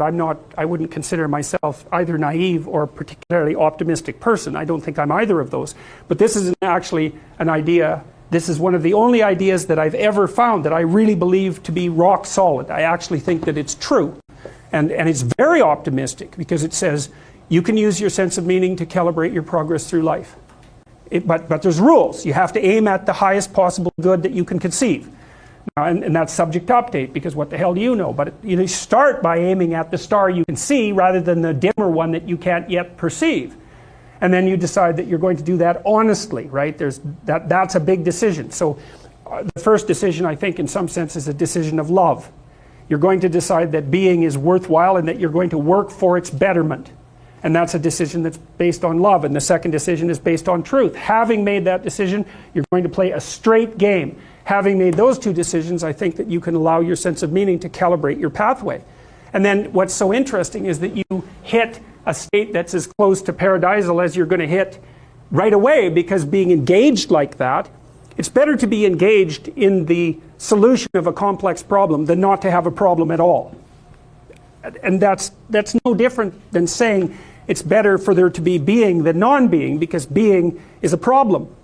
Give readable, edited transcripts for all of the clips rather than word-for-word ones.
I wouldn't consider myself either naive or a particularly optimistic person. I don't think I'm either of those. But this is actually an idea. This is one of the only ideas that I've ever found that I really believe to be rock solid. I actually think that it's true. And it's very optimistic because it says you can use your sense of meaning to calibrate your progress through life. But there's rules. You have to aim at the highest possible good that you can conceive. Now, and that's subject to update, because what the hell do you know? But you start by aiming at the star you can see rather than the dimmer one that you can't yet perceive. And then you decide that you're going to do that honestly, right? That's a big decision. So the first decision, I think, in some sense, is a decision of love. You're going to decide that being is worthwhile and that you're going to work for its betterment. And that's a decision that's based on love. And the second decision is based on truth. Having made that decision, you're going to play a straight game. Having made those two decisions, I think that you can allow your sense of meaning to calibrate your pathway. And then what's so interesting is that you hit a state that's as close to paradisal as you're going to hit right away, because being engaged like that, it's better to be engaged in the solution of a complex problem than not to have a problem at all. And that's no different than saying it's better for there to be being than non-being, because being is a problem.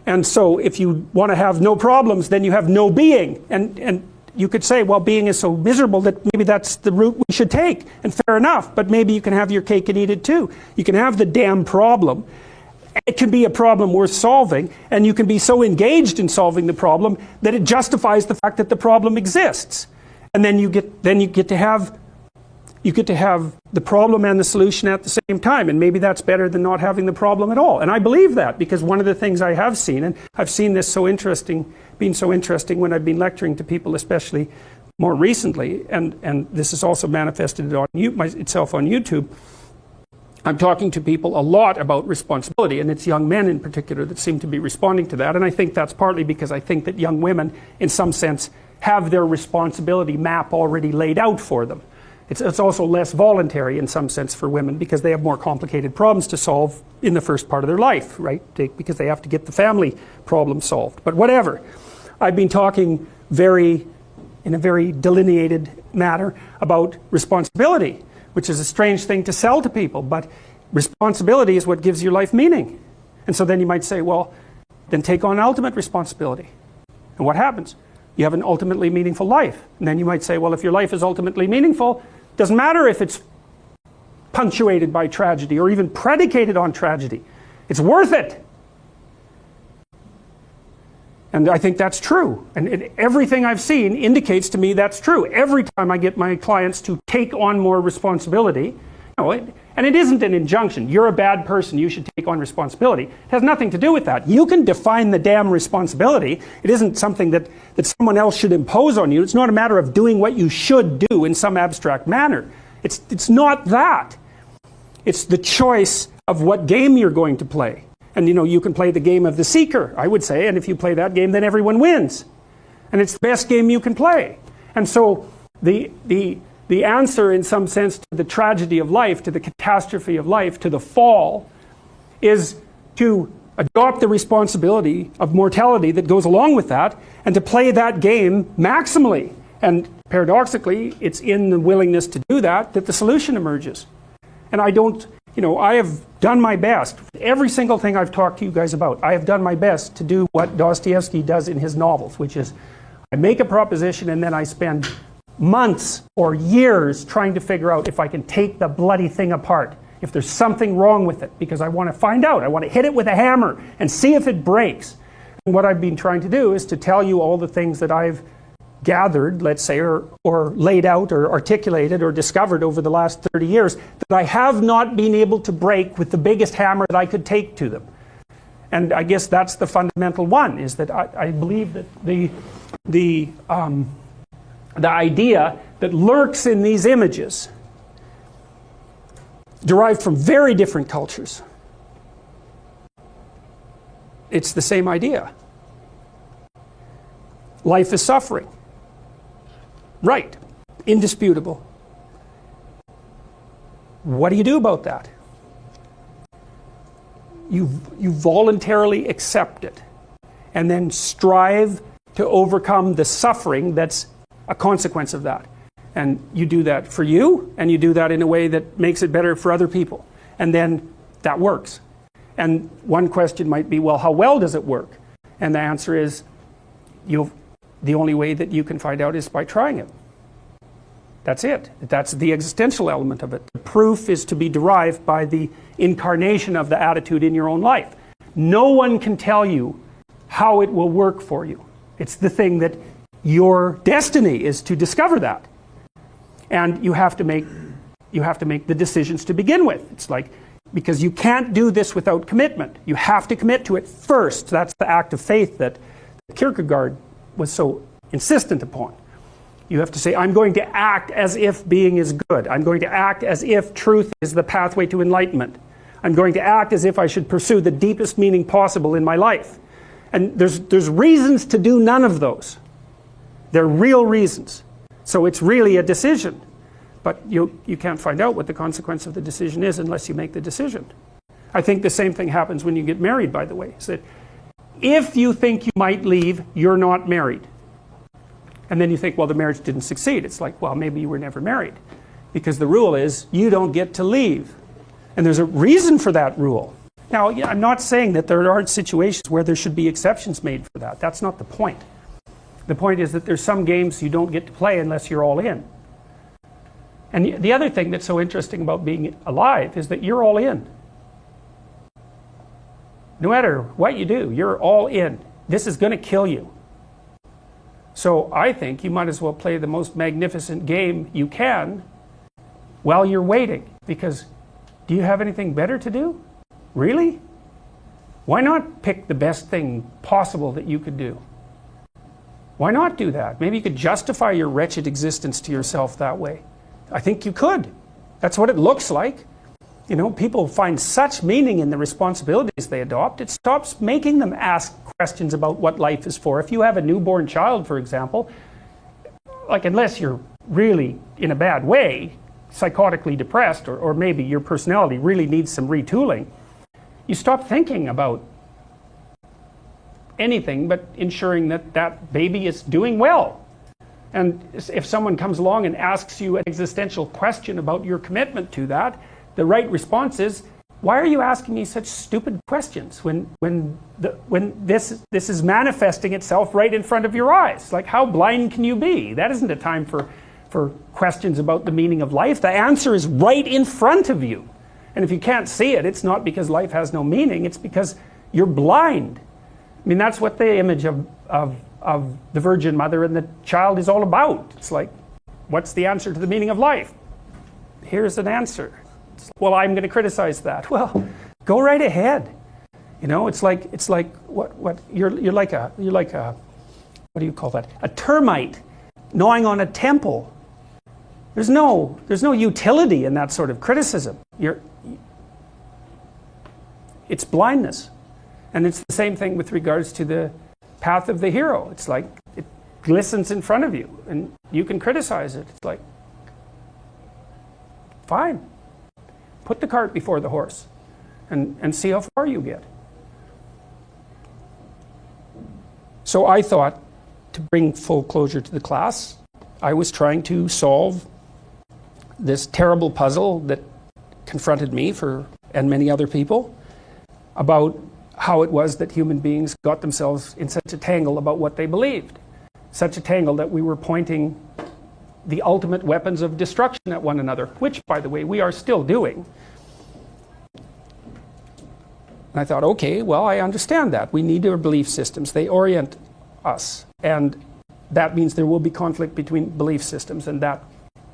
And so if you want to have no problems, then you have no being. And you could say, well, being is so miserable that maybe that's the route we should take. And fair enough, but maybe you can have your cake and eat it too. You can have the damn problem. It can be a problem worth solving, and you can be so engaged in solving the problem that it justifies the fact that the problem exists. And then you get to have the problem and the solution at the same time, and maybe that's better than not having the problem at all. And I believe that, because one of the things I have seen, and I've seen this being so interesting when I've been lecturing to people, especially more recently, and this has also manifested itself on YouTube. I'm talking to people a lot about responsibility, and it's young men in particular that seem to be responding to that. And I think that's partly because I think that young women, in some sense, have their responsibility map already laid out for them. It's also less voluntary in some sense for women, because they have more complicated problems to solve in the first part of their life, right? Because they have to get the family problem solved. But whatever. I've been talking in a very delineated manner about responsibility, which is a strange thing to sell to people, but responsibility is what gives your life meaning. And so then you might say, well, then take on ultimate responsibility. And what happens? You have an ultimately meaningful life. And then you might say, well, if your life is ultimately meaningful, it doesn't matter if it's punctuated by tragedy or even predicated on tragedy. It's worth it. And I think that's true. And everything I've seen indicates to me that's true. Every time I get my clients to take on more responsibility, and it isn't an injunction. You're a bad person, you should take on responsibility. It has nothing to do with that. You can define the damn responsibility. It isn't something that someone else should impose on you. It's not a matter of doing what you should do in some abstract manner. It's not that. It's the choice of what game you're going to play. And you can play the game of the seeker, I would say, and if you play that game, then everyone wins. And it's the best game you can play. And so the answer, in some sense, to the tragedy of life, to the catastrophe of life, to the fall, is to adopt the responsibility of mortality that goes along with that, and to play that game maximally. And paradoxically, it's in the willingness to do that the solution emerges. And I have done my best. Every single thing I've talked to you guys about, I have done my best to do what Dostoevsky does in his novels, which is I make a proposition and then I spend months or years trying to figure out if I can take the bloody thing apart, if there's something wrong with it, because I want to find out. I want to hit it with a hammer and see if it breaks. And what I've been trying to do is to tell you all the things that I've gathered, let's say, or laid out or articulated or discovered over the last 30 years that I have not been able to break with the biggest hammer that I could take to them. And I guess that's the fundamental one, is that I believe that the idea that lurks in these images, derived from very different cultures, it's the same idea. Life is suffering. Right. Indisputable. What do you do about that? You voluntarily accept it and then strive to overcome the suffering that's a consequence of that. And you do that for you, and you do that in a way that makes it better for other people. And then that works. And one question might be, well, how well does it work? And the answer is, the only way that you can find out is by trying it. That's it. That's the existential element of it. The proof is to be derived by the incarnation of the attitude in your own life. No one can tell you how it will work for you. It's the thing that your destiny is to discover that. And you have to make the decisions to begin with. It's like, because you can't do this without commitment. You have to commit to it first. That's the act of faith that Kierkegaard was so insistent upon. You have to say, I'm going to act as if being is good. I'm going to act as if truth is the pathway to enlightenment. I'm going to act as if I should pursue the deepest meaning possible in my life. And there's reasons to do none of those. They're real reasons. So it's really a decision. But you can't find out what the consequence of the decision is unless you make the decision. I think the same thing happens when you get married, by the way. Is that if you think you might leave, you're not married. And then you think, well, the marriage didn't succeed. It's like, well, maybe you were never married. Because the rule is, you don't get to leave. And there's a reason for that rule. Now, I'm not saying that there aren't situations where there should be exceptions made for that. That's not the point. The point is that there's some games you don't get to play unless you're all in. And the other thing that's so interesting about being alive is that you're all in. No matter what you do, you're all in. This is going to kill you. So I think you might as well play the most magnificent game you can while you're waiting. Because do you have anything better to do? Really? Why not pick the best thing possible that you could do? Why not do that? Maybe you could justify your wretched existence to yourself that way. I think you could. That's what it looks like. You know, people find such meaning in the responsibilities they adopt. It stops making them ask questions about what life is for. If you have a newborn child, for example, like unless you're really in a bad way, psychotically depressed, or maybe your personality really needs some retooling, you stop thinking about anything but ensuring that that baby is doing well. And if someone comes along and asks you an existential question about your commitment to that, the right response is, why are you asking me such stupid questions when this is manifesting itself right in front of your eyes? Like, how blind can you be? That isn't a time for questions about the meaning of life. The answer is right in front of you. And if you can't see it, it's not because life has no meaning, it's because you're blind. I mean, that's what the image of the Virgin Mother and the child is all about. It's like, what's the answer to the meaning of life? Here's an answer. Well, I'm going to criticize that. Well, go right ahead. You know, it's like what you're like a what do you call that? A termite gnawing on a temple. There's no utility in that sort of criticism. It's blindness. And it's the same thing with regards to the path of the hero. It's like it glistens in front of you and you can criticize it. It's like, fine. Put the cart before the horse and see how far you get. So I thought, to bring full closure to the class, I was trying to solve this terrible puzzle that confronted me and many other people about how it was that human beings got themselves in such a tangle about what they believed. Such a tangle that we were pointing the ultimate weapons of destruction at one another, which, by the way, we are still doing. And I thought, okay, well, I understand that. We need our belief systems. They orient us. And that means there will be conflict between belief systems, and that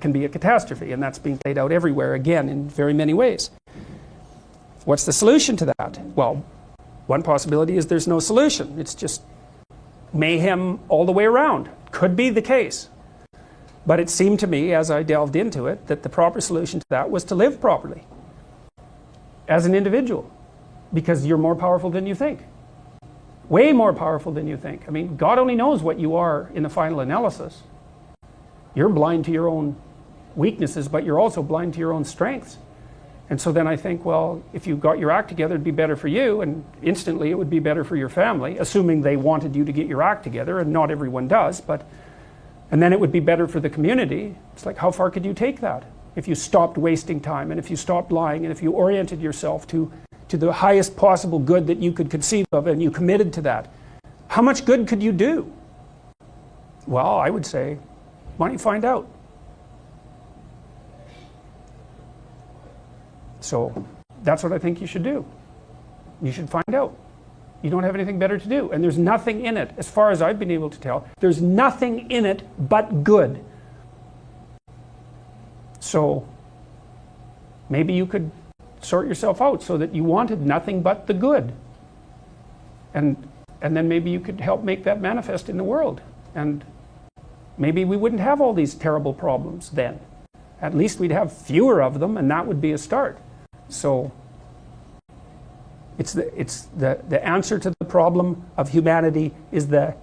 can be a catastrophe. And that's being played out everywhere, again, in very many ways. What's the solution to that? Well, one possibility is there's no solution. It's just mayhem all the way around. Could be the case. But it seemed to me, as I delved into it, that the proper solution to that was to live properly as an individual, because you're more powerful than you think. Way more powerful than you think. I mean, God only knows what you are in the final analysis. You're blind to your own weaknesses, but you're also blind to your own strengths. And so then I think, well, if you got your act together, it'd be better for you, and instantly it would be better for your family, assuming they wanted you to get your act together, and not everyone does, but And then it would be better for the community. It's like, how far could you take that? If you stopped wasting time, and if you stopped lying, and if you oriented yourself to the highest possible good that you could conceive of, and you committed to that, how much good could you do? Well, I would say, why don't you find out? So that's what I think you should do. You should find out. You don't have anything better to do. And there's nothing in it, as far as I've been able to tell, there's nothing in it but good. So maybe you could sort yourself out so that you wanted nothing but the good. And then maybe you could help make that manifest in the world. And maybe we wouldn't have all these terrible problems then. At least we'd have fewer of them, and that would be a start. So it's the answer to the problem of humanity is the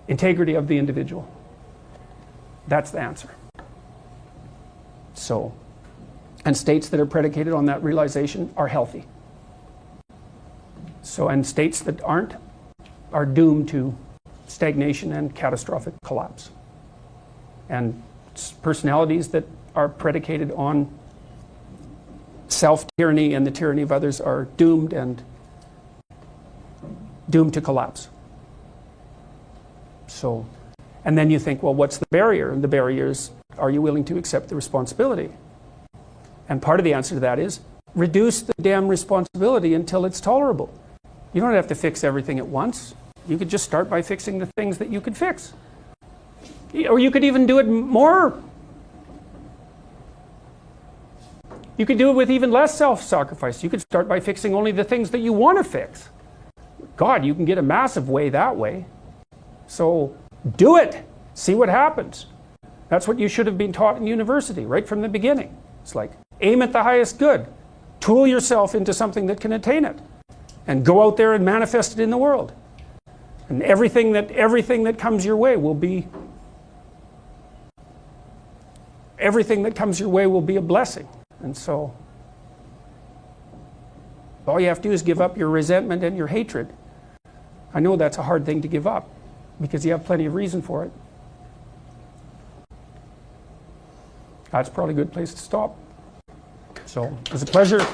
integrity of the individual. That's the answer. So, and states that are predicated on that realization are healthy. So, and states that aren't are doomed to stagnation and catastrophic collapse. And personalities that are predicated on self-tyranny and the tyranny of others are doomed to collapse. So, and then you think, well, what's the barrier? And the barrier is, are you willing to accept the responsibility? And part of the answer to that is, reduce the damn responsibility until it's tolerable. You don't have to fix everything at once. You could just start by fixing the things that you could fix. Or you could even do it more. You could do it with even less self-sacrifice. You could start by fixing only the things that you want to fix. God, you can get a massive way that way. So do it. See what happens. That's what you should have been taught in university right from the beginning. It's like, aim at the highest good. Tool yourself into something that can attain it. And go out there and manifest it in the world. And everything that comes your way will be a blessing. And so all you have to do is give up your resentment and your hatred. I know that's a hard thing to give up because you have plenty of reason for it. That's probably a good place to stop. So it was a pleasure